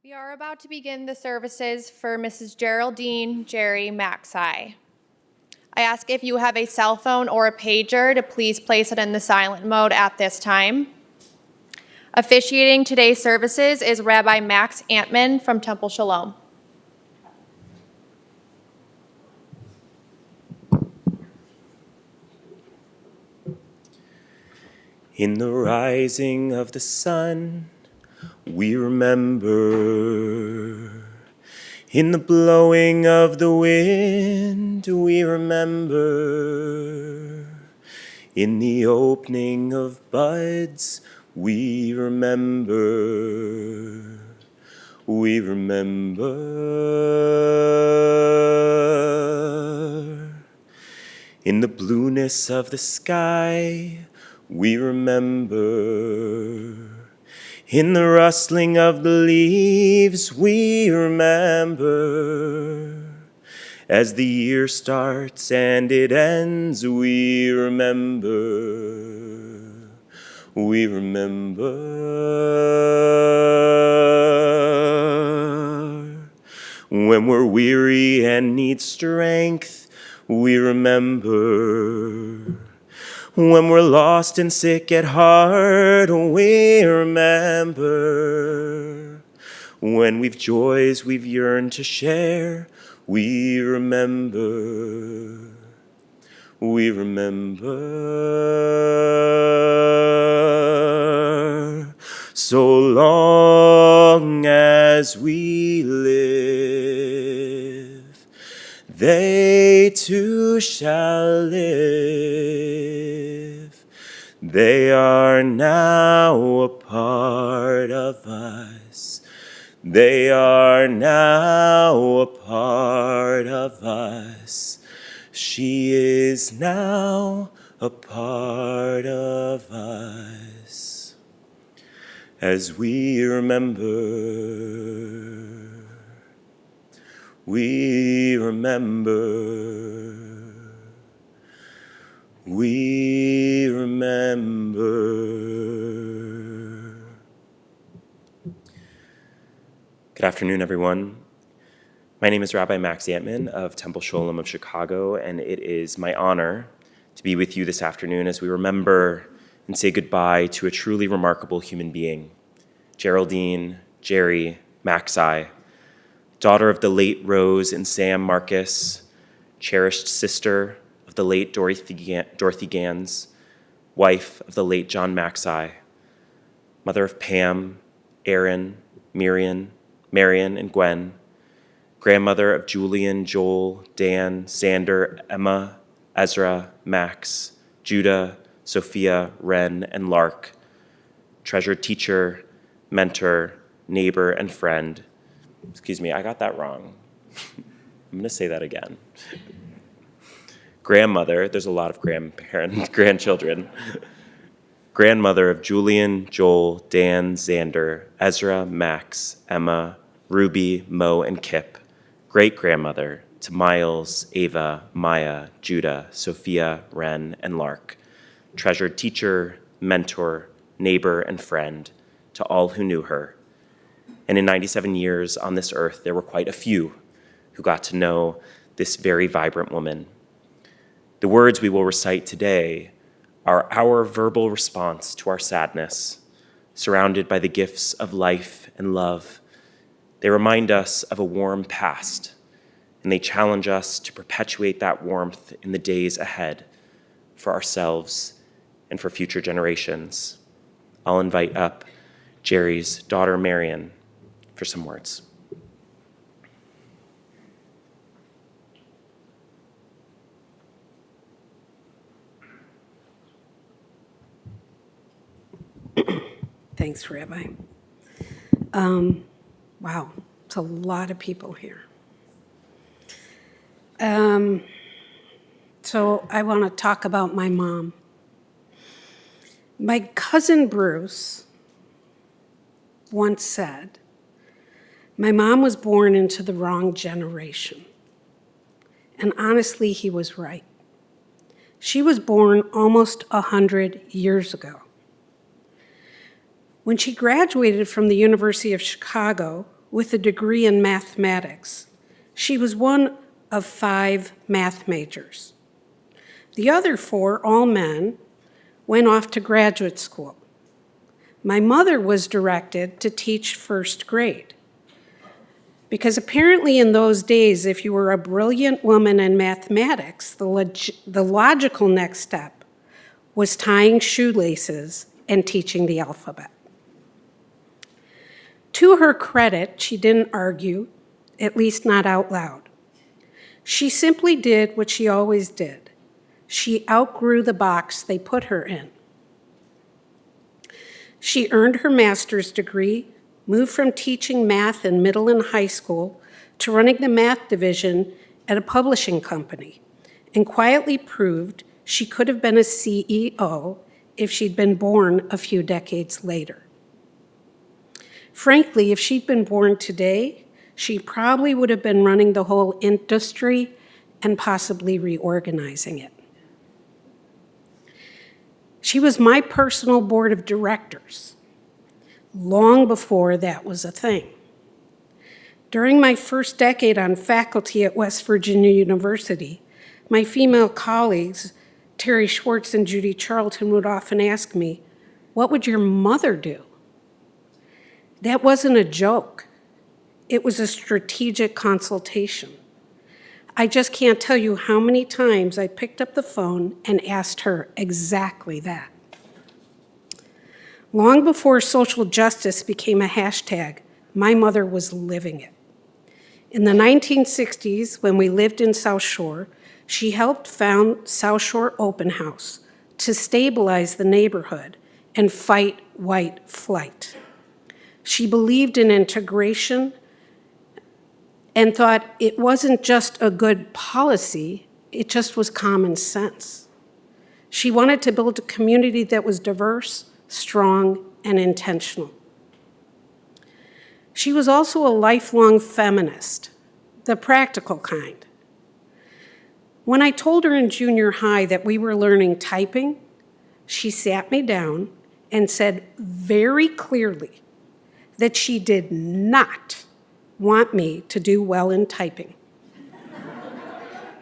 We are about to begin the services for Mrs. Geraldine Gerry Macsai. I ask if you have a cell phone or a pager to please place it in the silent mode at this time. Officiating today's services is Rabbi Max Antman from Temple Shalom. In the rising of the sun, we remember. In the blowing of the wind, we remember. In the opening of buds, we remember. We remember. In the blueness of the sky, we remember. In the rustling of the leaves, we remember. As the year starts and it ends, we remember. We remember. When we're weary and need strength, we remember. When we're lost and sick at heart, we remember. When we've joys we've yearned to share, we remember. We remember. So long as we live, they too shall live. They are now a part of us. They are now a part of us. She is now a part of us. As we remember, we remember. We remember. Good afternoon, everyone. My name is Rabbi Max Antman of Temple Shalom of Chicago, and it is my honor to be with you this afternoon as we remember and say goodbye to a truly remarkable human being, Geraldine Gerry Macsai, daughter of the late Rose and Sam Marcus, cherished sister of the late Dorothy Gans, wife of the late John Macsai, mother of Pam, Aaron, Marion, and Gwen, grandmother of Julian, Joel, Dan, Xander, Emma, Ezra, Max, Judah, Sophia, Ren, and Lark, treasured teacher, mentor, neighbor, and friend. Excuse me, I got that wrong. I'm going to say that again. Grandmother, there's a lot of grandchildren. Grandmother of Julian, Joel, Dan, Xander, Ezra, Max, Emma, Ruby, Mo, and Kip. Great-grandmother to Miles, Ava, Maya, Judah, Sophia, Ren, and Lark. Treasured teacher, mentor, neighbor, and friend to all who knew her. And in 97 years on this earth, there were quite a few who got to know this very vibrant woman. The words we will recite today are our verbal response to our sadness, surrounded by the gifts of life and love. They remind us of a warm past, and they challenge us to perpetuate that warmth in the days ahead for ourselves and for future generations. I'll invite up Jerry's daughter, Marion, for some words. Thanks, Rabbi. Wow, it's a lot of people here. So I want to talk about my mom. My cousin Bruce once said, my mom was born into the wrong generation. And honestly, he was right. She was born almost 100 years ago. When she graduated from the University of Chicago with a degree in mathematics. She was one of 5 math majors. The other 4, all men, went off to graduate school. My mother was directed to teach first grade, because apparently in those days, if you were a brilliant woman in mathematics, the logical next step was tying shoelaces and teaching the alphabet. To her credit, she didn't argue, at least not out loud. She simply did what she always did. She outgrew the box they put her in. She earned her master's degree, moved from teaching math in middle and high school to running the math division at a publishing company, and quietly proved she could have been a CEO if she'd been born a few decades later. Frankly, if she'd been born today, she probably would have been running the whole industry and possibly reorganizing it. She was my personal board of directors, long before that was a thing. During my first decade on faculty at West Virginia University, my female colleagues, Terry Schwartz and Judy Charlton, would often ask me, "What would your mother do?" That wasn't a joke. It was a strategic consultation. I just can't tell you how many times I picked up the phone and asked her exactly that. Long before social justice became a hashtag, my mother was living it. In the 1960s, when we lived in South Shore, she helped found South Shore Open House to stabilize the neighborhood and fight white flight. She believed in integration and thought it wasn't just a good policy, it just was common sense. She wanted to build a community that was diverse, strong, and intentional. She was also a lifelong feminist, the practical kind. When I told her in junior high that we were learning typing, she sat me down and said very clearly that she did not want me to do well in typing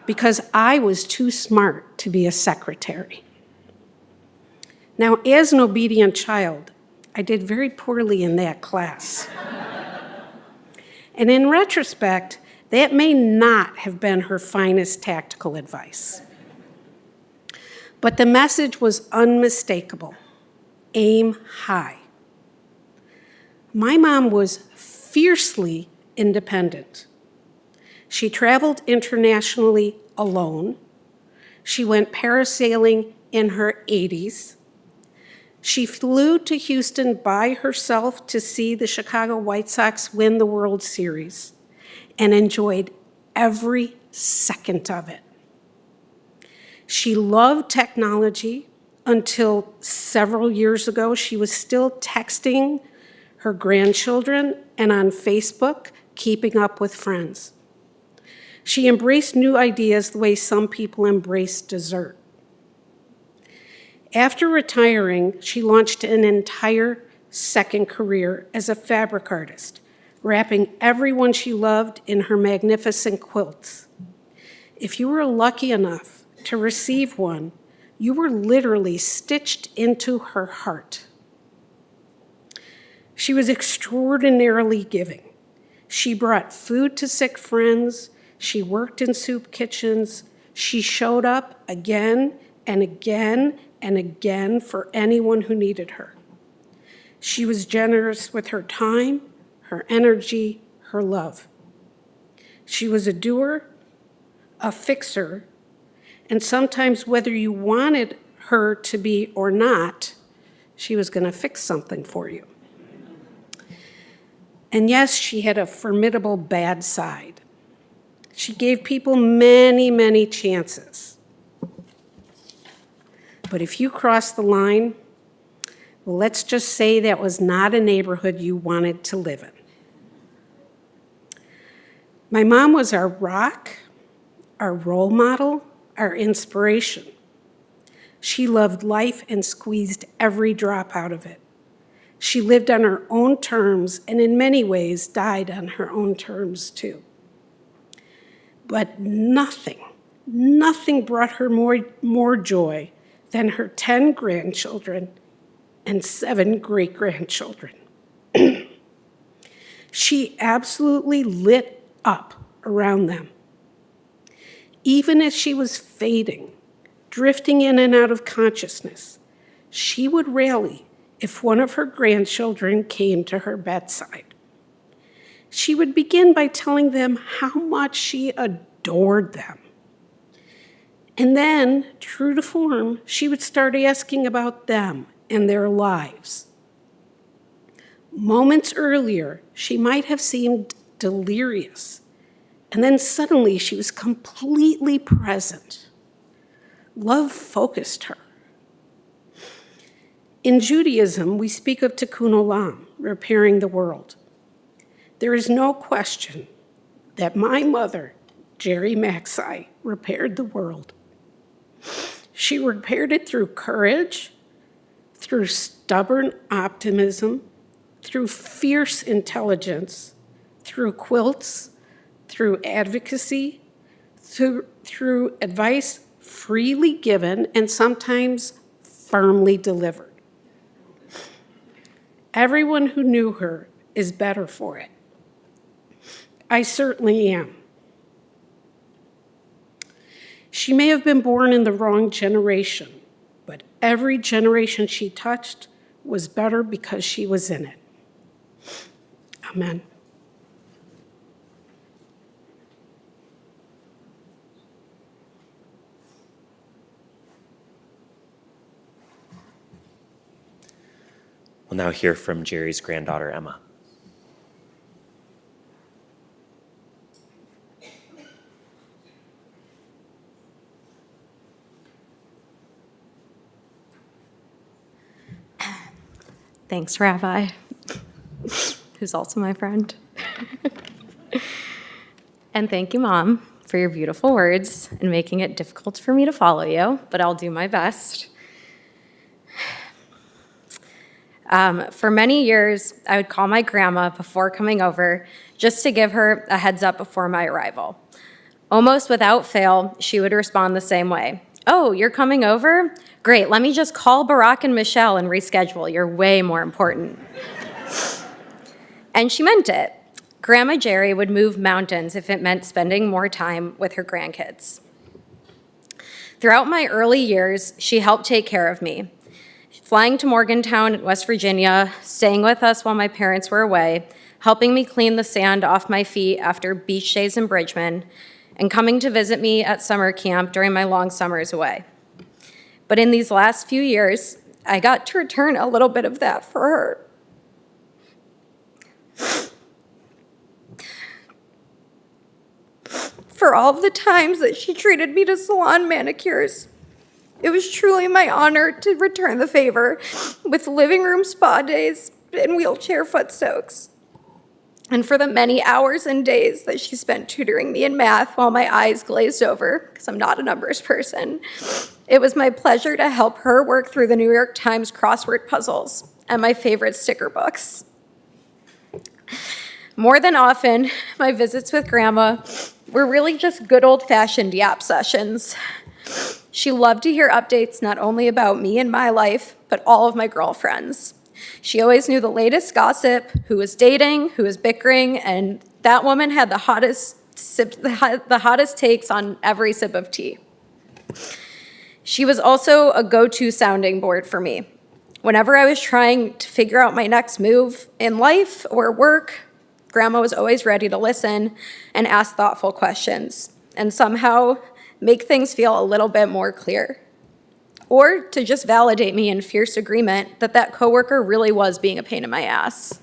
because I was too smart to be a secretary. Now, as an obedient child, I did very poorly in that class. And in retrospect, that may not have been her finest tactical advice. But the message was unmistakable. Aim high. My mom was fiercely independent. She traveled internationally alone. She went parasailing in her 80s. She flew to Houston by herself to see the Chicago White Sox win the World Series and enjoyed every second of it. She loved technology until several years ago. She was still texting her grandchildren and on Facebook, keeping up with friends. She embraced new ideas the way some people embrace dessert. After retiring, she launched an entire second career as a fabric artist, wrapping everyone she loved in her magnificent quilts. If you were lucky enough to receive one, you were literally stitched into her heart. She was extraordinarily giving. She brought food to sick friends. She worked in soup kitchens. She showed up again and again and again for anyone who needed her. She was generous with her time, her energy, her love. She was a doer, a fixer, and sometimes whether you wanted her to be or not, she was going to fix something for you. And yes, she had a formidable bad side. She gave people many, many chances. But if you crossed the line, well, let's just say that was not a neighborhood you wanted to live in. My mom was our rock, our role model, our inspiration. She loved life and squeezed every drop out of it. She lived on her own terms and in many ways died on her own terms too. But nothing brought her more joy than her 10 grandchildren and 7 great-grandchildren. She absolutely lit up around them. Even as she was fading, drifting in and out of consciousness, she would rally if one of her grandchildren came to her bedside. She would begin by telling them how much she adored them. And then, true to form, she would start asking about them and their lives. Moments earlier, she might have seemed delirious, and then suddenly she was completely present. Love focused her. In Judaism, we speak of tikkun olam, repairing the world. There is no question that my mother, Gerry Macsai, repaired the world. She repaired it through courage, through stubborn optimism, through fierce intelligence, through quilts, through advocacy, through advice freely given and sometimes firmly delivered. Everyone who knew her is better for it. I certainly am. She may have been born in the wrong generation, but every generation she touched was better because she was in it. Amen. We'll now hear from Jerry's granddaughter, Emma. Thanks, Rabbi, who's also my friend. And thank you, Mom, for your beautiful words and making it difficult for me to follow you, but I'll do my best. For many years, I would call my grandma before coming over just to give her a heads up before my arrival. Almost without fail, she would respond the same way. Oh, you're coming over? Great, let me just call Barack and Michelle and reschedule. You're way more important. And she meant it. Grandma Gerry would move mountains if it meant spending more time with her grandkids. Throughout my early years, she helped take care of me. Flying to Morgantown, West Virginia, staying with us while my parents were away, helping me clean the sand off my feet after beach days in Bridgman, and coming to visit me at summer camp during my long summers away. But in these last few years, I got to return a little bit of that for her. For all of the times that she treated me to salon manicures, it was truly my honor to return the favor with living room spa days and wheelchair foot soaks. And for the many hours and days that she spent tutoring me in math while my eyes glazed over, because I'm not a numbers person, it was my pleasure to help her work through the New York Times crossword puzzles and my favorite sticker books. More than often, my visits with Grandma were really just good old-fashioned yap sessions. She loved to hear updates not only about me and my life, but all of my girlfriends. She always knew the latest gossip, who was dating, who was bickering, and that woman had the hottest takes on every sip of tea. She was also a go-to sounding board for me. Whenever I was trying to figure out my next move in life or work, Grandma was always ready to listen and ask thoughtful questions, and somehow make things feel a little bit more clear. Or to just validate me in fierce agreement that that coworker really was being a pain in my ass.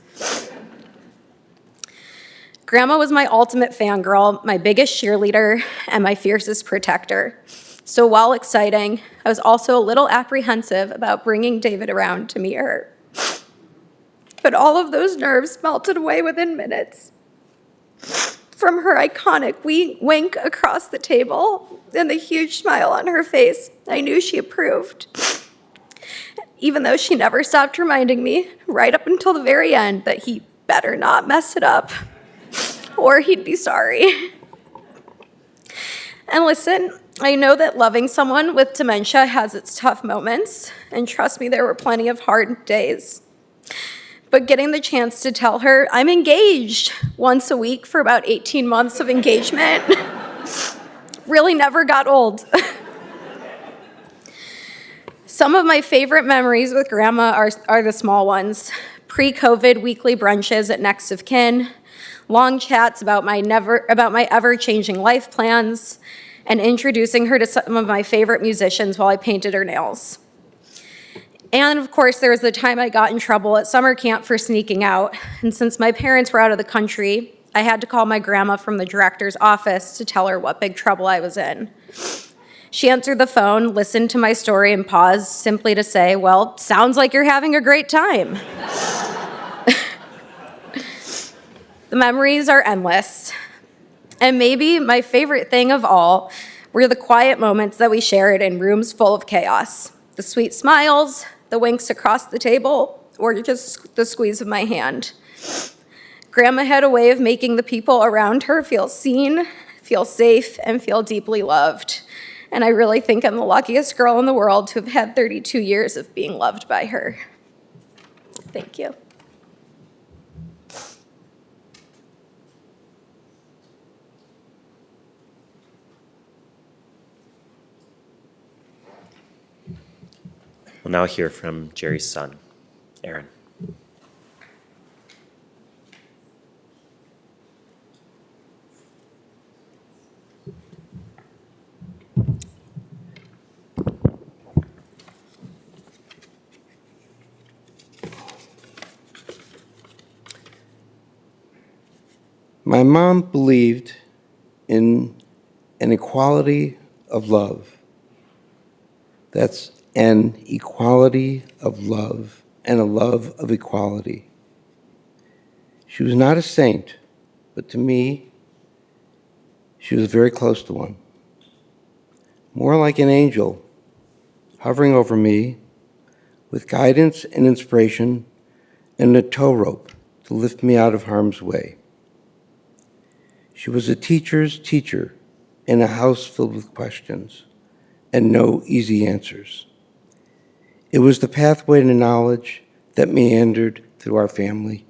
Grandma was my ultimate fangirl, my biggest cheerleader, and my fiercest protector. So while exciting, I was also a little apprehensive about bringing David around to meet her. But all of those nerves melted away within minutes. From her iconic wink across the table and the huge smile on her face, I knew she approved. even though she never stopped reminding me, right up until the very end, that he better not mess it up, or he'd be sorry. And listen, I know that loving someone with dementia has its tough moments, and trust me, there were plenty of hard days. But getting the chance to tell her I'm engaged once a week for about 18 months of engagement really never got old. Some of my favorite memories with Grandma are the small ones. Pre-COVID weekly brunches at Next of Kin, long chats about my ever-changing life plans, and introducing her to some of my favorite musicians while I painted her nails. And of course, there was the time I got in trouble at summer camp for sneaking out. And since my parents were out of the country, I had to call my grandma from the director's office to tell her what big trouble I was in. She answered the phone, listened to my story, and paused simply to say, "Well, sounds like you're having a great time." The memories are endless. And maybe my favorite thing of all were the quiet moments that we shared in rooms full of chaos. The sweet smiles, the winks across the table, or just the squeeze of my hand. Grandma had a way of making the people around her feel seen, feel safe, and feel deeply loved. And I really think I'm the luckiest girl in the world to have had 32 years of being loved by her. Thank you. We'll now hear from Jerry's son, Aaron. My mom believed in an equality of love. That's an equality of love and a love of equality. She was not a saint, but to me, she was very close to one. More like an angel hovering over me with guidance and inspiration and a tow rope to lift me out of harm's way. She was a teacher's teacher in a house filled with questions and no easy answers. It was the pathway to knowledge that meandered through our family.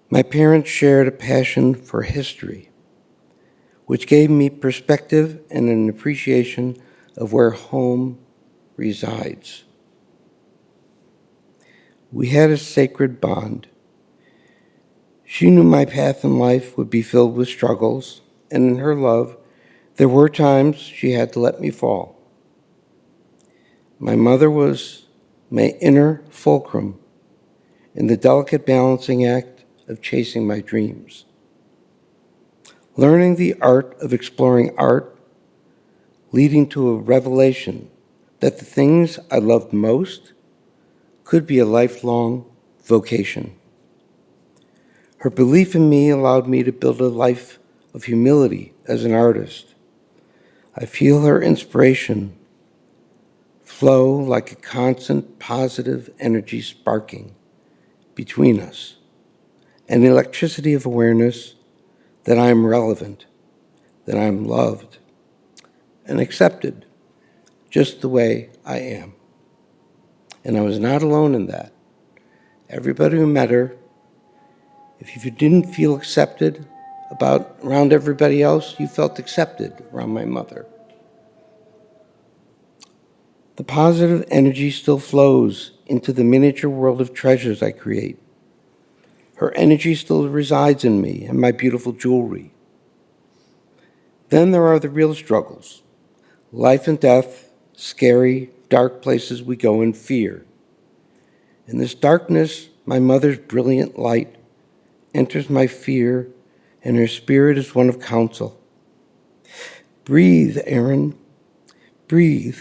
My parents shared a passion for history, which gave me perspective and an appreciation of where home resides. We had a sacred bond. She knew my path in life would be filled with struggles, and in her love, there were times she had to let me fall. My mother was my inner fulcrum in the delicate balancing act of chasing my dreams. Learning the art of exploring art, leading to a revelation that the things I loved most could be a lifelong vocation. Her belief in me allowed me to build a life of humility as an artist. I feel her inspiration flow like a constant positive energy sparking between us, an electricity of awareness that I am relevant, that I am loved, and accepted just the way I am. And I was not alone in that. Everybody who met her, if you didn't feel accepted around everybody else, you felt accepted around my mother. The positive energy still flows into the miniature world of treasures I create. Her energy still resides in me and my beautiful jewelry. Then there are the real struggles, life and death, scary, dark places we go in fear. In this darkness, my mother's brilliant light enters my fear, and her spirit is one of counsel. Breathe, Aaron, breathe.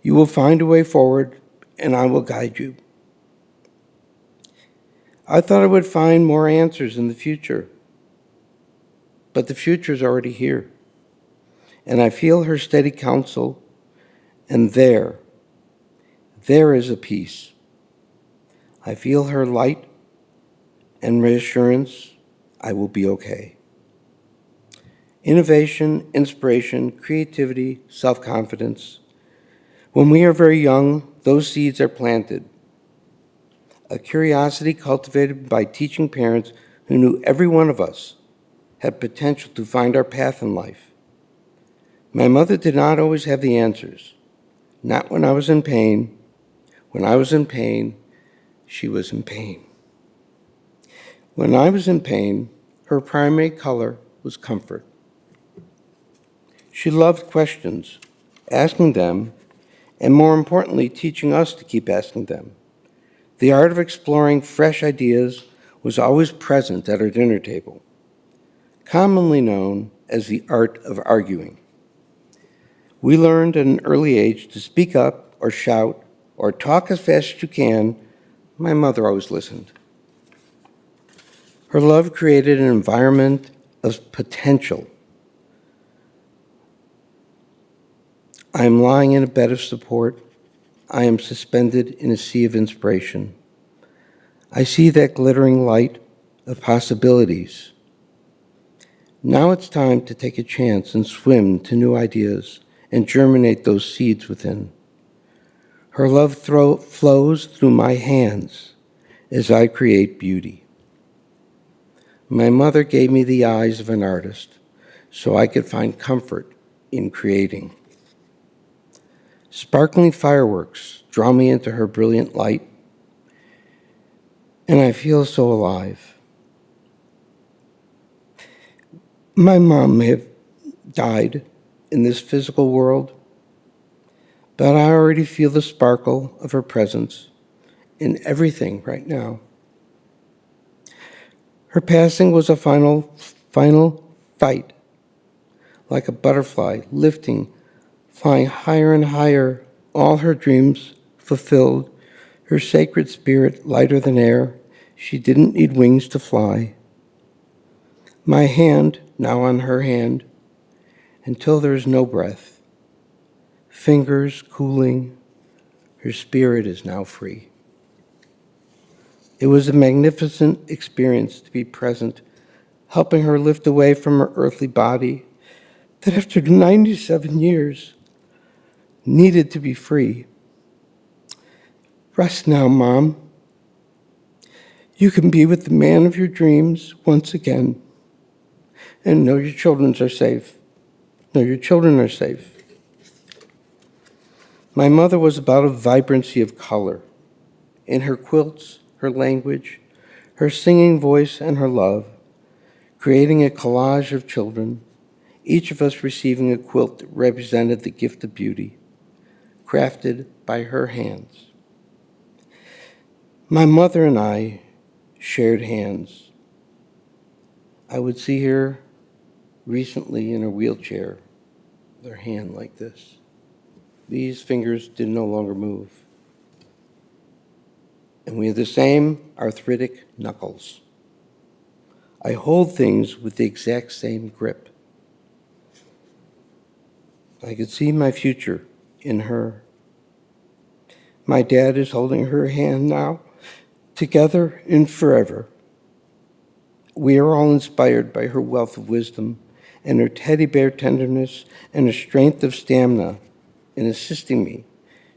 You will find a way forward, and I will guide you. I thought I would find more answers in the future, but the future is already here, and I feel her steady counsel, and there, There is a peace. I feel her light and reassurance I will be okay. Innovation, inspiration, creativity, self-confidence. When we are very young, those seeds are planted. A curiosity cultivated by teaching parents who knew every one of us had potential to find our path in life. My mother did not always have the answers. Not when I was in pain. When I was in pain, she was in pain. When I was in pain, her primary color was comfort. She loved questions, asking them, and more importantly, teaching us to keep asking them. The art of exploring fresh ideas was always present at our dinner table, commonly known as the art of arguing. We learned at an early age to speak up or shout or talk as fast as you can. My mother always listened. Her love created an environment of potential. I am lying in a bed of support. I am suspended in a sea of inspiration. I see that glittering light of possibilities. Now it's time to take a chance and swim to new ideas and germinate those seeds within. Her love flows through my hands as I create beauty. My mother gave me the eyes of an artist so I could find comfort in creating. Sparkling fireworks draw me into her brilliant light, and I feel so alive. My mom may have died in this physical world, but I already feel the sparkle of her presence in everything right now. Her passing was a final fight, like a butterfly lifting, flying higher and higher, all her dreams fulfilled, her sacred spirit lighter than air. She didn't need wings to fly. My hand now on her hand, until there is no breath. Fingers cooling, her spirit is now free. It was a magnificent experience to be present, helping her lift away from her earthly body that after 97 years needed to be free. Rest now, Mom. You can be with the man of your dreams once again, and know your children are safe. Know your children are safe. My mother was about a vibrancy of color in her quilts, her language, her singing voice, and her love, creating a collage of children, each of us receiving a quilt that represented the gift of beauty, crafted by her hands. My mother and I shared hands. I would see her recently in a wheelchair, with her hand like this. These fingers did no longer move. And we have the same arthritic knuckles. I hold things with the exact same grip. I could see my future in her. My dad is holding her hand now, together and forever. We are all inspired by her wealth of wisdom and her teddy bear tenderness and her strength of stamina in assisting me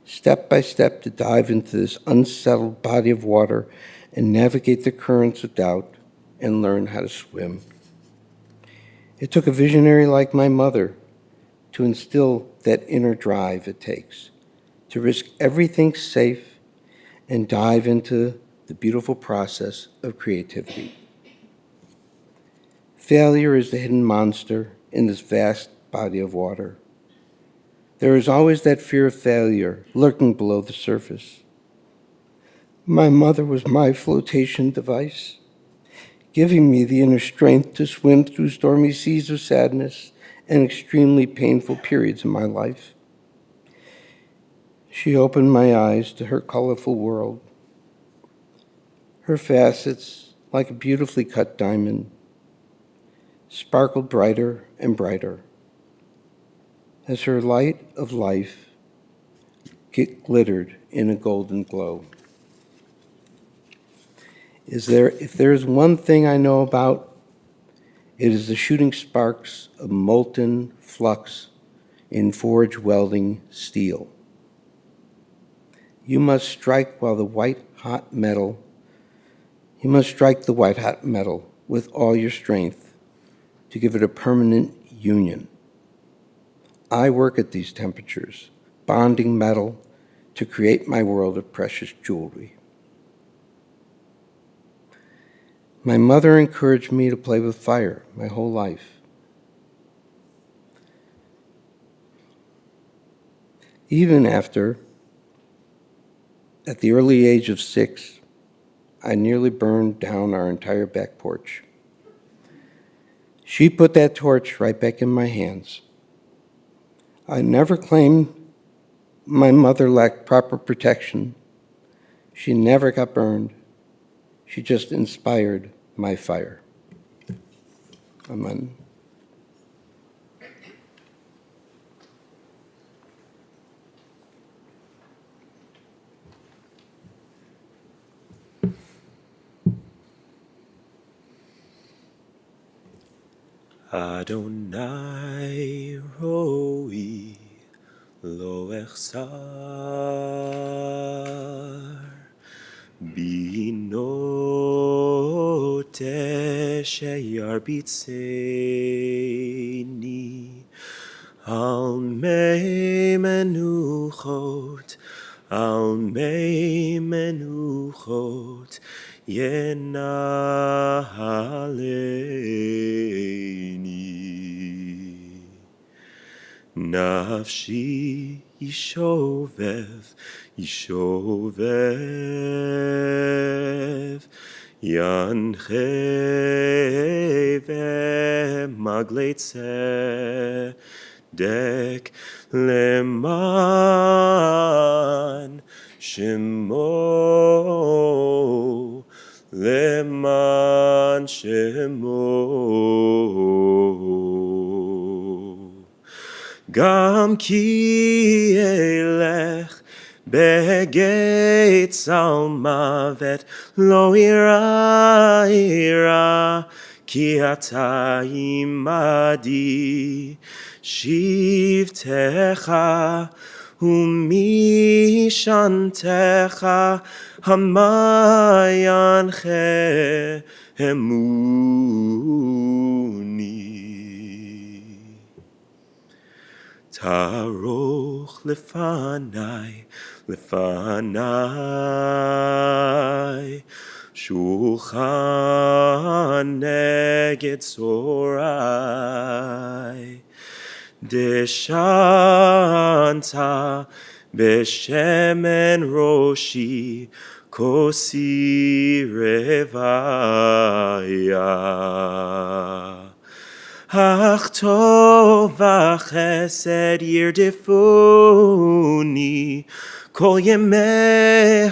step by step to dive into this unsettled body of water and navigate the currents of doubt and learn how to swim. It took a visionary like my mother to instill that inner drive it takes to risk everything safe and dive into the beautiful process of creativity. Failure is the hidden monster in this vast body of water. There is always that fear of failure lurking below the surface. My mother was my flotation device, giving me the inner strength to swim through stormy seas of sadness and extremely painful periods in my life. She opened my eyes to her colorful world. Her facets, like a beautifully cut diamond, sparkled brighter and brighter as her light of life glittered in a golden glow. If there is one thing I know about, it is the shooting sparks of molten flux in forge welding steel. You must strike the white hot metal with all your strength to give it a permanent union. I work at these temperatures, bonding metal to create my world of precious jewelry. My mother encouraged me to play with fire my whole life. Even after, at the early age of 6, I nearly burned down our entire back porch. She put that torch right back in my hands. I never claimed my mother lacked proper protection. She never got burned. She just inspired my fire. Amen. Adonai roi lo echsar bino tesheyar bitseni al mei menuchot Yenaleni Nafshi Yishovev Yancheve Maglet Tzedek Leman Shemo Leman Shemo Gam ki elech begeit salmavet lo ira ki ata imadi shivtecha umishantecha hamayanche emuni Taroch lefanai Shulchan neged zorai Deshanta beshemen roshi kosi revaya Ach tov v'chesed yirdifuni kol yemei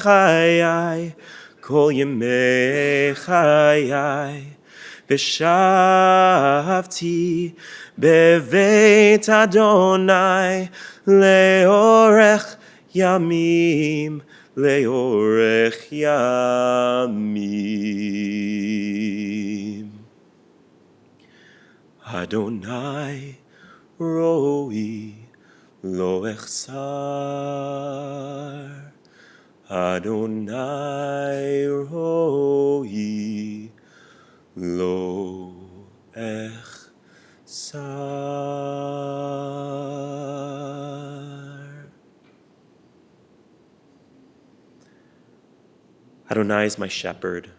chayai v'shavti beveit Adonai leorech yamim Adonai roi lo echsar Adonai roi lo echsar Adonai is my shepherd,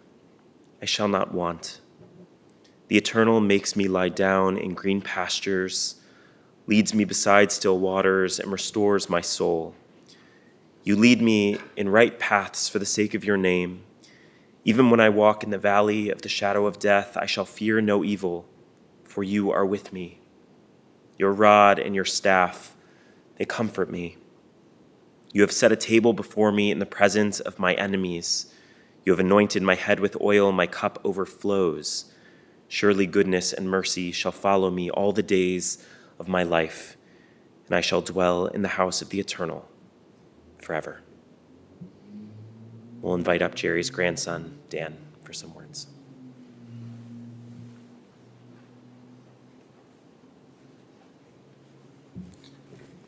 I shall not want. The Eternal makes me lie down in green pastures, leads me beside still waters, and restores my soul. You lead me in right paths for the sake of your name. Even when I walk in the valley of the shadow of death, I shall fear no evil, for you are with me. Your rod and your staff, they comfort me. You have set a table before me in the presence of my enemies. You have anointed my head with oil, my cup overflows. Surely goodness and mercy shall follow me all the days of my life, and I shall dwell in the house of the Eternal forever. We'll invite up Jerry's grandson, Dan, for some words.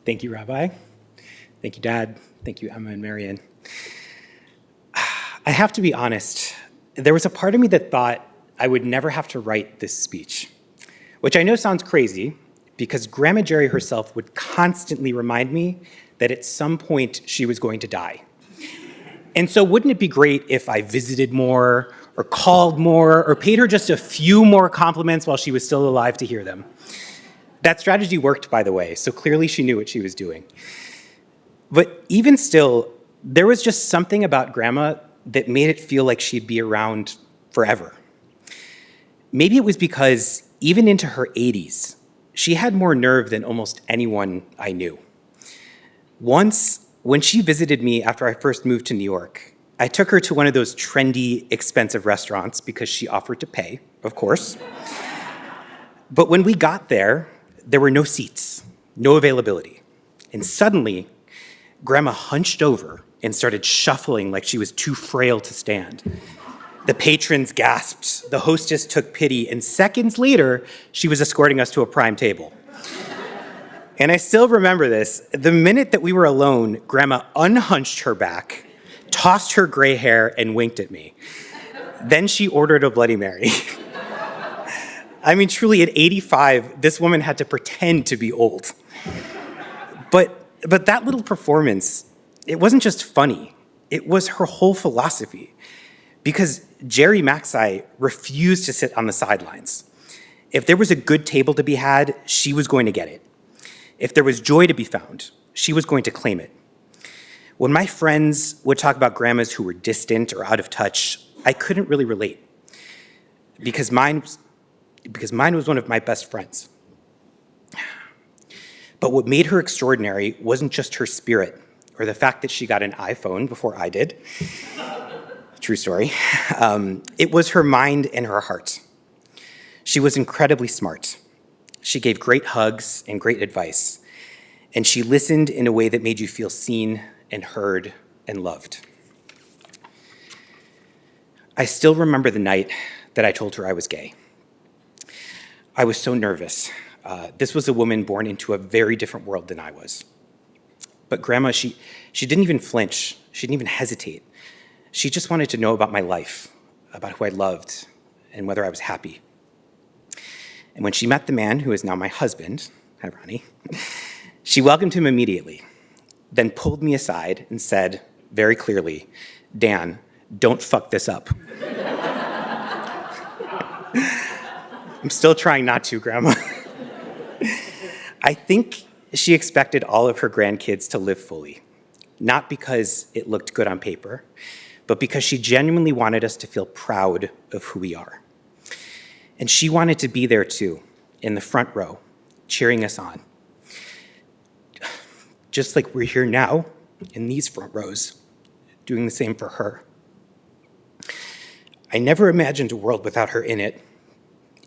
Thank you, Rabbi. Thank you, Dad. Thank you, Emma and Marion. I have to be honest, there was a part of me that thought I would never have to write this speech, which I know sounds crazy because Grandma Gerry herself would constantly remind me that at some point she was going to die. And so wouldn't it be great if I visited more or called more or paid her just a few more compliments while she was still alive to hear them? That strategy worked, by the way, so clearly she knew what she was doing. But even still, there was just something about Grandma that made it feel like she'd be around forever. Maybe it was because even into her 80s, she had more nerve than almost anyone I knew. Once, when she visited me after I first moved to New York, I took her to one of those trendy, expensive restaurants because she offered to pay, of course. But when we got there were no seats, no availability. And suddenly, Grandma hunched over and started shuffling like she was too frail to stand. The patrons gasped, the hostess took pity, and seconds later, she was escorting us to a prime table. And I still remember this. The minute that we were alone, Grandma unhunched her back, tossed her gray hair, and winked at me. Then she ordered a Bloody Mary. I mean, truly, at 85, this woman had to pretend to be old. But that little performance, it wasn't just funny. It was her whole philosophy. Because Gerry Macsai refused to sit on the sidelines. If there was a good table to be had, she was going to get it. If there was joy to be found, she was going to claim it. When my friends would talk about grandmas who were distant or out of touch, I couldn't really relate. Because mine was one of my best friends. But what made her extraordinary wasn't just her spirit or the fact that she got an iPhone before I did. True story. It was her mind and her heart. She was incredibly smart. She gave great hugs and great advice. And she listened in a way that made you feel seen and heard and loved. I still remember the night that I told her I was gay. I was so nervous. This was a woman born into a very different world than I was. But Grandma, she didn't even flinch. She didn't even hesitate. She just wanted to know about my life, about who I loved, and whether I was happy. And when she met the man who is now my husband, hi Ronnie, she welcomed him immediately, then pulled me aside and said very clearly, Dan, don't fuck this up. I'm still trying not to, Grandma. I think she expected all of her grandkids to live fully, not because it looked good on paper, but because she genuinely wanted us to feel proud of who we are. And she wanted to be there too, in the front row, cheering us on. Just like we're here now, in these front rows, doing the same for her. I never imagined a world without her in it,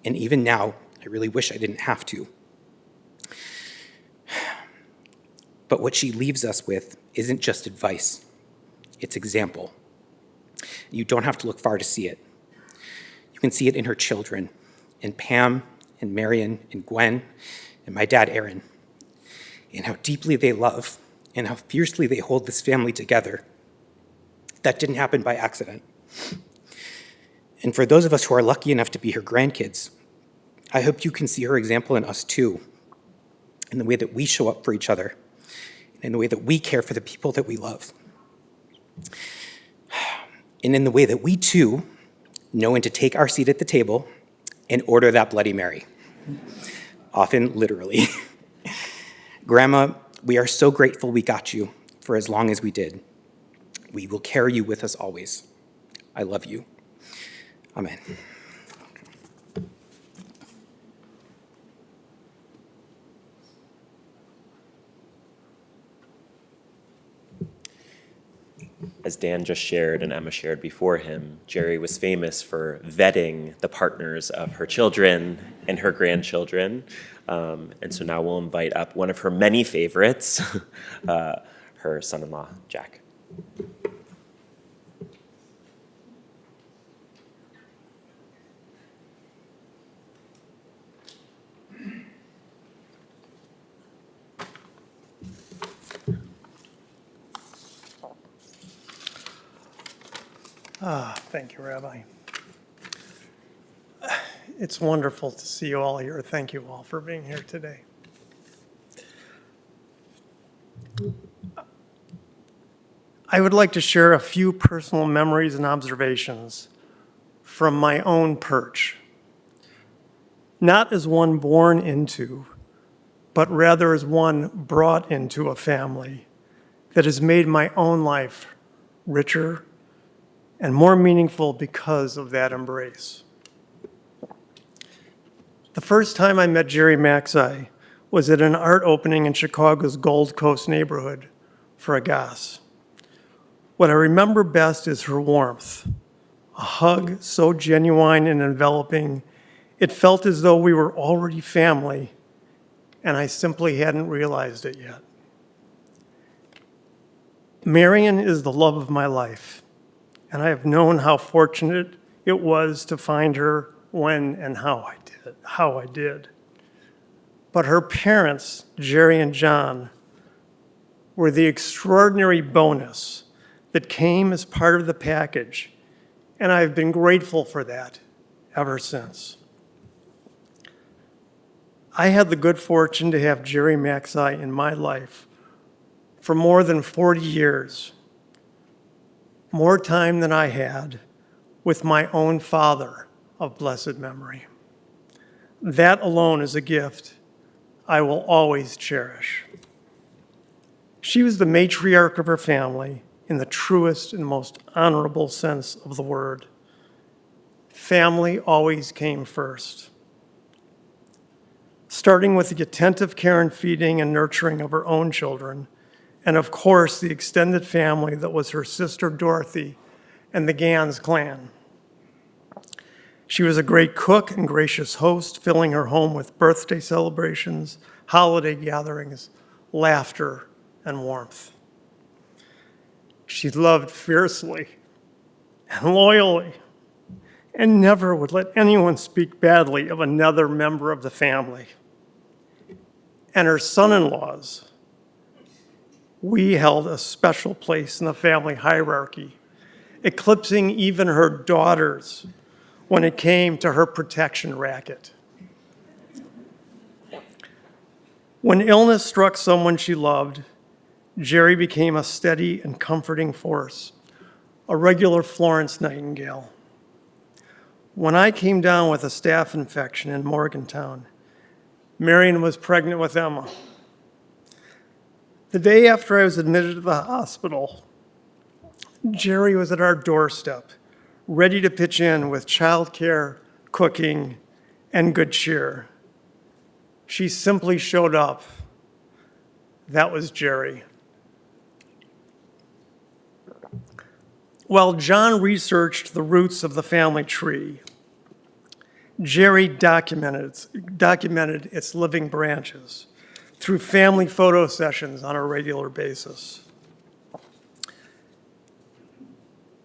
and even now, I really wish I didn't have to. But what she leaves us with isn't just advice, it's example. You don't have to look far to see it. You can see it in her children, in Pam, and Marion, and Gwen, and my dad, Aaron, and how deeply they love, and how fiercely they hold this family together. That didn't happen by accident. And for those of us who are lucky enough to be her grandkids, I hope you can see her example in us too, in the way that we show up for each other, in the way that we care for the people that we love, and in the way that we too know when to take our seat at the table and order that Bloody Mary, often literally. Grandma, we are so grateful we got you for as long as we did. We will carry you with us always. I love you. Amen. As Dan just shared and Emma shared before him, Gerry was famous for vetting the partners of her children and her grandchildren. And so now we'll invite up one of her many favorites, her son-in-law, Jack. Thank you, Rabbi. It's wonderful to see you all here. Thank you all for being here today. I would like to share a few personal memories and observations from my own perch, not as one born into, but rather as one brought into a family that has made my own life richer and more meaningful because of that embrace. The first time I met Gerry Macsai was at an art opening in Chicago's Gold Coast neighborhood for a gas. What I remember best is her warmth, a hug so genuine and enveloping, it felt as though we were already family, and I simply hadn't realized it yet. Marion is the love of my life, and I have known how fortunate it was to find her when and how I did. But her parents, Jerry and John, were the extraordinary bonus that came as part of the package, and I've been grateful for that ever since. I had the good fortune to have Gerry Macsai in my life for more than 40 years, more time than I had with my own father of blessed memory. That alone is a gift I will always cherish. She was the matriarch of her family in the truest and most honorable sense of the word. Family always came first. Starting with the attentive care and feeding and nurturing of her own children, and of course, the extended family that was her sister Dorothy and the Gans clan. She was a great cook and gracious host, filling her home with birthday celebrations, holiday gatherings, laughter, and warmth. She loved fiercely and loyally, and never would let anyone speak badly of another member of the family. And her son-in-laws, we held a special place in the family hierarchy, eclipsing even her daughters when it came to her protection racket. When illness struck someone she loved, Gerry became a steady and comforting force, a regular Florence Nightingale. When I came down with a staph infection in Morgantown, Marion was pregnant with Emma. The day after I was admitted to the hospital, Gerry was at our doorstep, ready to pitch in with childcare, cooking, and good cheer. She simply showed up. That was Gerry. While John researched the roots of the family tree, Gerry documented its living branches through family photo sessions on a regular basis.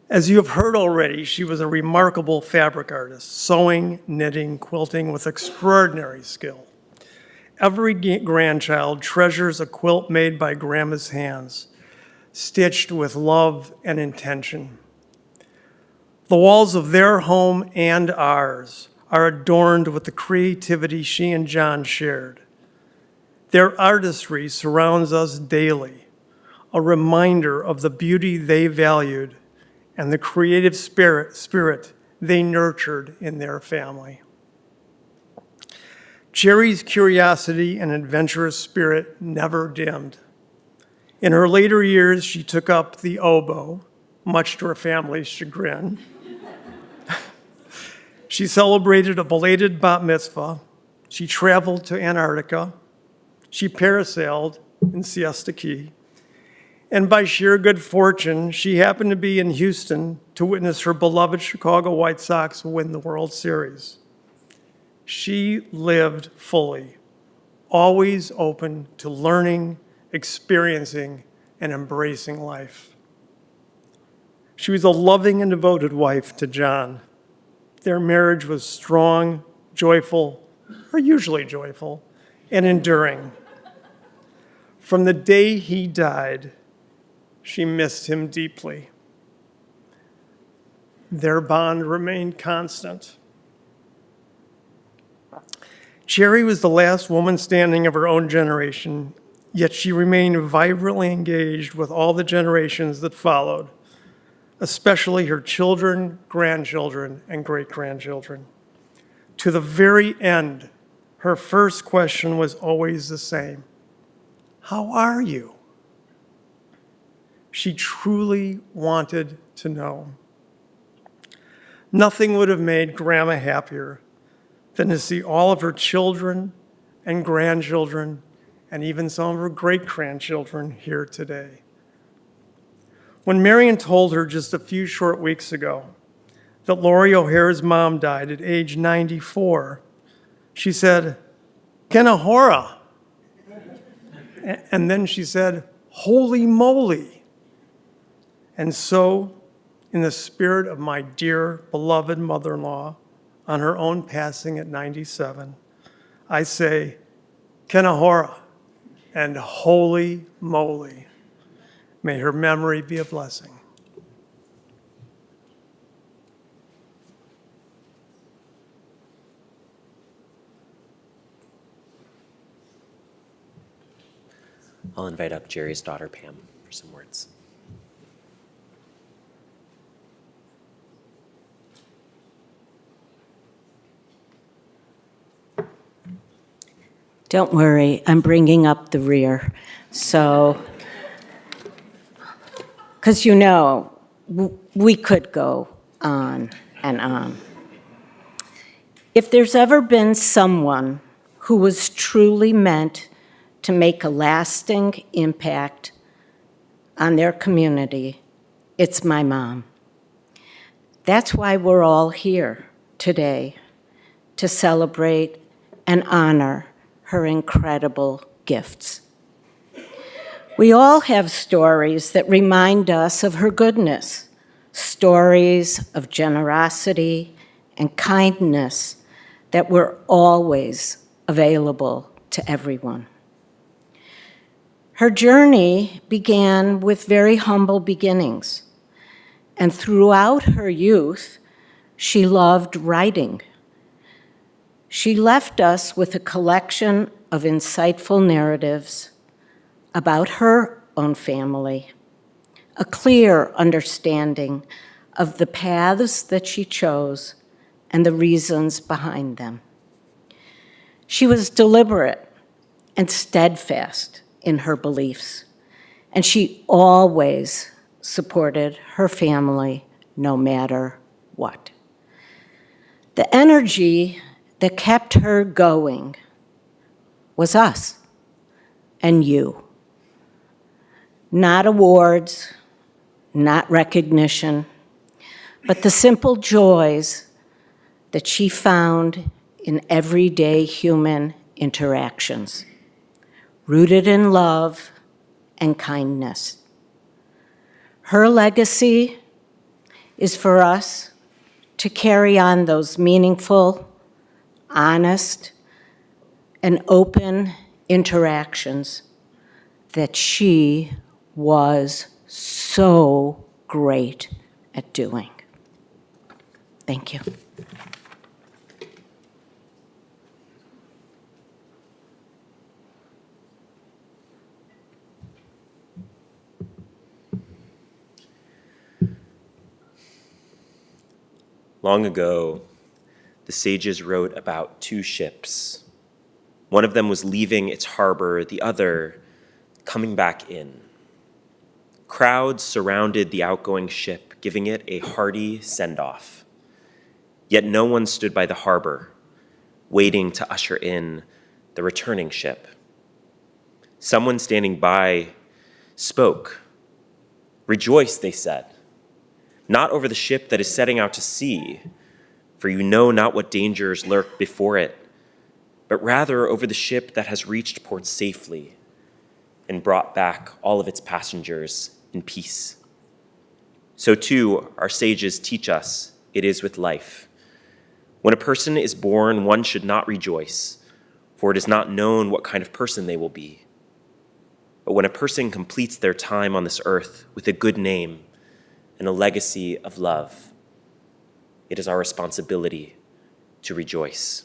As you have heard already, she was a remarkable fabric artist, sewing, knitting, quilting with extraordinary skill. Every grandchild treasures a quilt made by Grandma's hands, stitched with love and intention. The walls of their home and ours are adorned with the creativity she and John shared. Their artistry surrounds us daily, a reminder of the beauty they valued and the creative spirit they nurtured in their family. Gerry's curiosity and adventurous spirit never dimmed. In her later years, she took up the oboe, much to her family's chagrin. She celebrated a belated bat mitzvah. She traveled to Antarctica. She parasailed in Siesta Key. And by sheer good fortune, she happened to be in Houston to witness her beloved Chicago White Sox win the World Series. She lived fully, always open to learning, experiencing, and embracing life. She was a loving and devoted wife to John. Their marriage was strong, joyful, or usually joyful, and enduring. From the day he died, she missed him deeply. Their bond remained constant. Gerry was the last woman standing of her own generation, yet she remained vibrantly engaged with all the generations that followed, especially her children, grandchildren, and great-grandchildren. To the very end, her first question was always the same: how are you? She truly wanted to know. Nothing would have made Grandma happier than to see all of her children and grandchildren and even some of her great-grandchildren here today. When Marion told her just a few short weeks ago that Lori O'Hare's mom died at age 94, she said, "Kenahora." And then she said, "Holy moly." And so, in the spirit of my dear, beloved mother-in-law, on her own passing at 97, I say, Kenahora and holy moly. May her memory be a blessing. I'll invite up Jerry's daughter, Pam, for some words. Don't worry, I'm bringing up the rear. So, because we could go on and on. If there's ever been someone who was truly meant to make a lasting impact on their community, it's my mom. That's why we're all here today, to celebrate and honor her incredible gifts. We all have stories that remind us of her goodness, stories of generosity and kindness that were always available to everyone. Her journey began with very humble beginnings, and throughout her youth, she loved writing. She left us with a collection of insightful narratives about her own family, a clear understanding of the paths that she chose and the reasons behind them. She was deliberate and steadfast in her beliefs, and she always supported her family no matter what. The energy that kept her going was us and you. Not awards, not recognition, but the simple joys that she found in everyday human interactions, rooted in love and kindness. Her legacy is for us to carry on those meaningful, honest, and open interactions that she was so great at doing. Thank you. Long ago, the sages wrote about two ships. One of them was leaving its harbor, the other coming back in. Crowds surrounded the outgoing ship, giving it a hearty send-off. Yet no one stood by the harbor, waiting to usher in the returning ship. Someone standing by spoke. "Rejoice," they said, "not over the ship that is setting out to sea, for you know not what dangers lurk before it, but rather over the ship that has reached port safely. and brought back all of its passengers in peace. So too, our sages teach us it is with life. When a person is born, one should not rejoice, for it is not known what kind of person they will be. But when a person completes their time on this earth with a good name and a legacy of love, it is our responsibility to rejoice.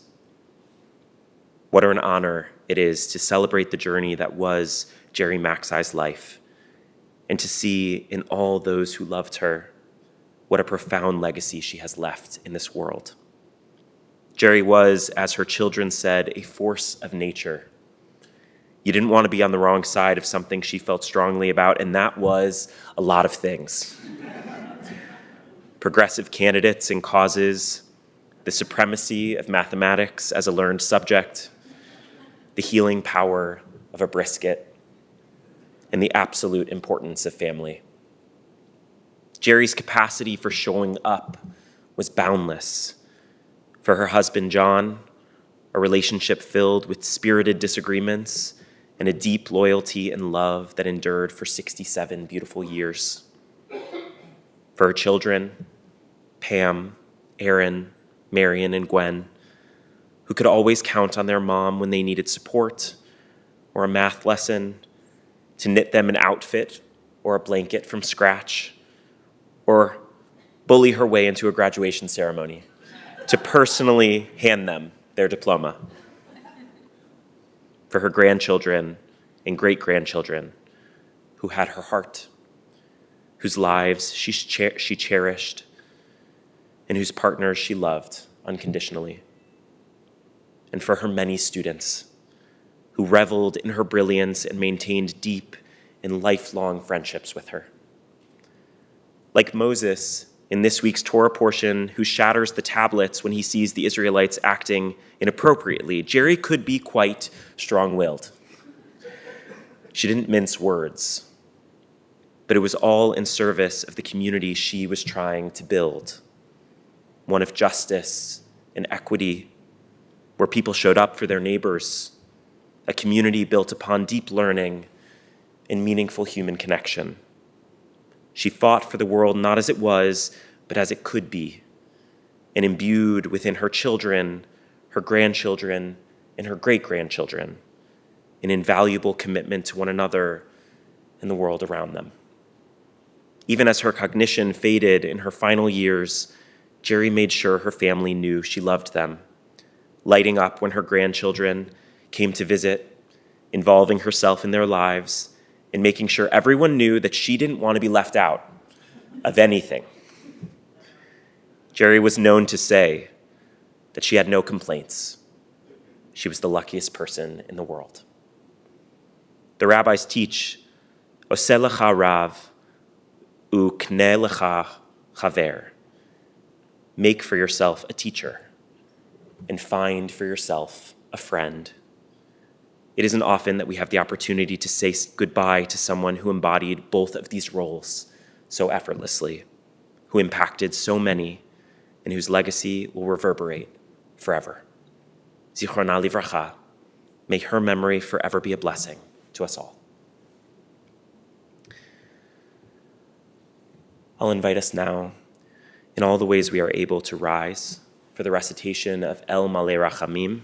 What an honor it is to celebrate the journey that was Gerry Macsai's life, and to see in all those who loved her what a profound legacy she has left in this world. Gerry was, as her children said, a force of nature. You didn't want to be on the wrong side of something she felt strongly about, and that was a lot of things. Progressive candidates and causes, the supremacy of mathematics as a learned subject, the healing power of a brisket, and the absolute importance of family. Gerry's capacity for showing up was boundless. For her husband, John, a relationship filled with spirited disagreements and a deep loyalty and love that endured for 67 beautiful years. For her children, Pam, Aaron, Marion, and Gwen, who could always count on their mom when they needed support or a math lesson, to knit them an outfit or a blanket from scratch, or bully her way into a graduation ceremony, to personally hand them their diploma. For her grandchildren and great-grandchildren who had her heart, whose lives she cherished, and whose partners she loved unconditionally. And for her many students who reveled in her brilliance and maintained deep and lifelong friendships with her. Like Moses in this week's Torah portion, who shatters the tablets when he sees the Israelites acting inappropriately, Gerry could be quite strong-willed. She didn't mince words, but it was all in service of the community she was trying to build, one of justice and equity, where people showed up for their neighbors, a community built upon deep learning and meaningful human connection. She fought for the world not as it was, but as it could be, and imbued within her children, her grandchildren, and her great-grandchildren an invaluable commitment to one another and the world around them. Even as her cognition faded in her final years, Gerry made sure her family knew she loved them, lighting up when her grandchildren came to visit, involving herself in their lives, and making sure everyone knew that she didn't want to be left out of anything. Gerry was known to say that she had no complaints. She was the luckiest person in the world. The rabbis teach, Oseh lecha rav, ukneh lecha chaver. Make for yourself a teacher, and find for yourself a friend. It isn't often that we have the opportunity to say goodbye to someone who embodied both of these roles so effortlessly, who impacted so many, and whose legacy will reverberate forever. Zichrona livracha. May her memory forever be a blessing to us all. I'll invite us now, in all the ways we are able, to rise for the recitation of El Malei Rachamim,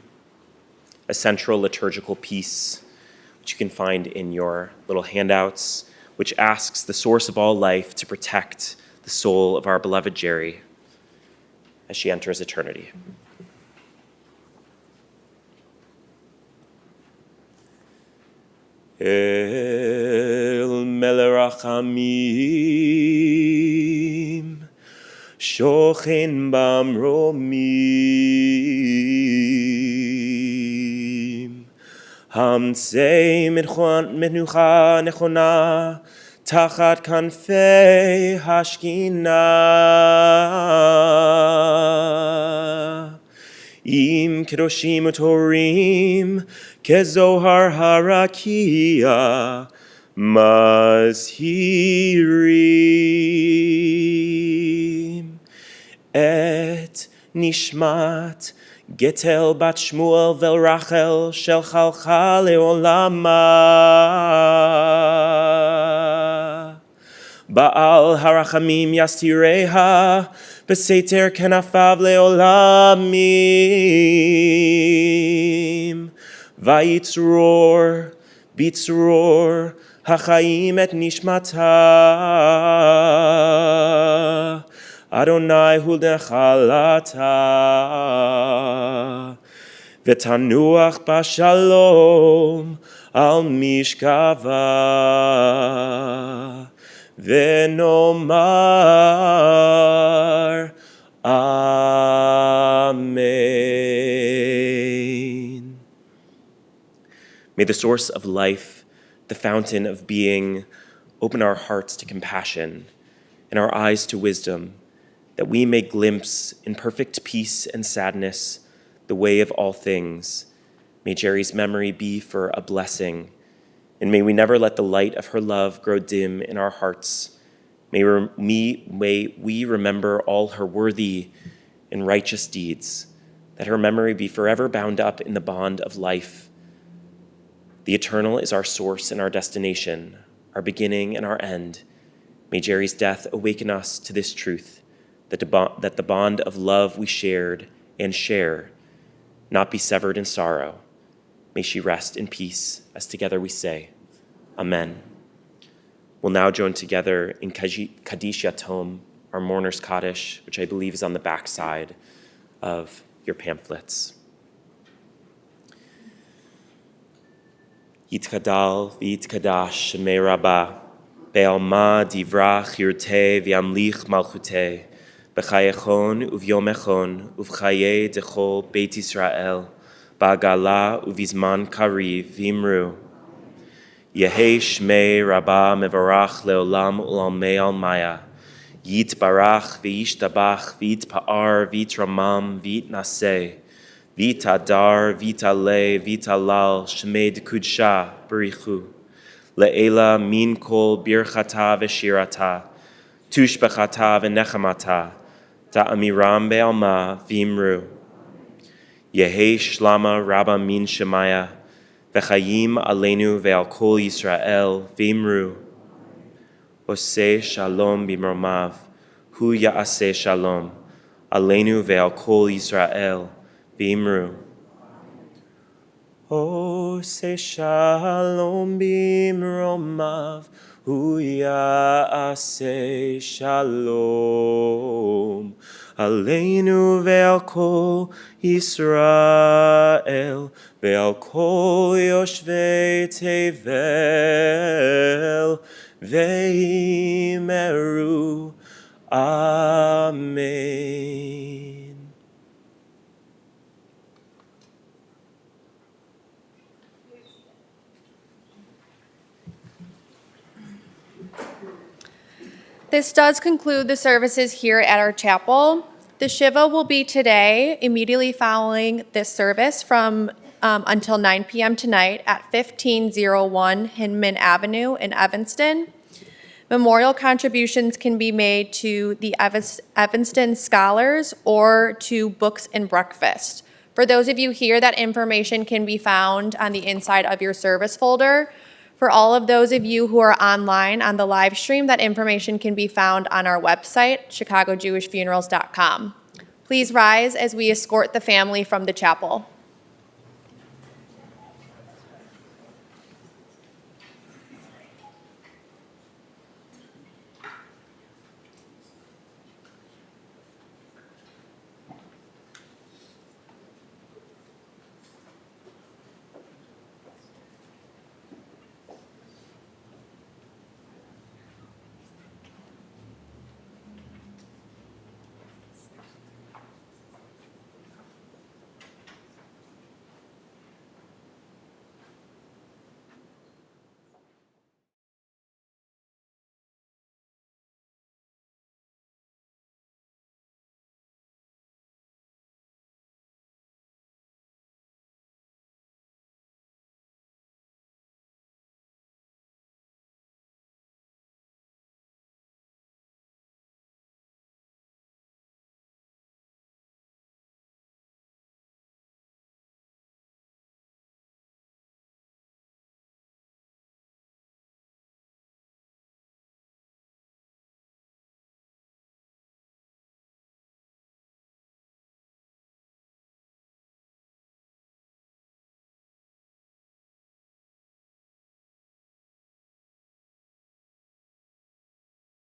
a central liturgical piece which you can find in your little handouts, which asks the source of all life to protect the soul of our beloved Gerry as she enters eternity. El Melech Rachamim, Shochen Bamromim, Hamtzei Menucha Nechona, Tachat Kanfei Hashkina. Im kedoshim utorim kezohar harakia mazhirim et nishmat Getel bat Shmuel vel Rachel shel chalcha leolama. Baal harachamim yastireha beseter kenafav leolamim. Vayitzror bitzror hachaim et nishmata. Adonai hu nechalata. V'tanuach bashalom al mishkava. V'nomar Amen. May the source of life, the fountain of being, open our hearts to compassion and our eyes to wisdom, that we may glimpse in perfect peace and sadness the way of all things. May Gerry's memory be for a blessing, and may we never let the light of her love grow dim in our hearts. May we remember all her worthy and righteous deeds, that her memory be forever bound up in the bond of life. The eternal is our source and our destination, our beginning and our end. May Gerry's death awaken us to this truth, that the bond of love we shared and share not be severed in sorrow. May she rest in peace, as together we say, Amen. We'll now join together in Kaddish Yatom, our mourner's Kaddish, which I believe is on the back side of your pamphlets. Yitkadal v'yitkadash shemei rabbah, be'alma divra chirte v'yamlich malchute, b'chayechon uvyomechon uvchaye dechol Beit Yisrael, ba'agala uvizman kariv v'imru. Yehei shmei rabbah mevarach leolam u'lalmei almaya, yitbarach v'yishtabach v'yitpa'ar v'yitramam v'yitnaseh, Vitadar, Vitale, Vitalal, Shemed Kudsha, Barichu, Le'ela min kol birchata v'shirata, tushbechata v'nechamata, ta'amiram be'alma v'imru. Yehei shlama rabba min shemaya, v'chayim aleinu ve'al kol Yisrael v'imru. Oseh shalom b'mromav, hu ya'aseh shalom, aleinu ve'al kol Yisrael v'imru. Oseh shalom b'mromav, hu ya'aseh shalom, aleinu ve'al kol Yisrael, ve'al kol yoshvei tevel, ve'imeru. Amen. This does conclude the services here at our chapel. The Shiva will be today, immediately following this service from until 9 p.m. tonight at 1501 Hinman Avenue in Evanston. Memorial contributions can be made to the Evanston Scholars or to Books and Breakfast. For those of you here, that information can be found on the inside of your service folder. For all of those of you who are online on the live stream, that information can be found on our website, chicagojewishfunerals.com. Please rise as we escort the family from the chapel.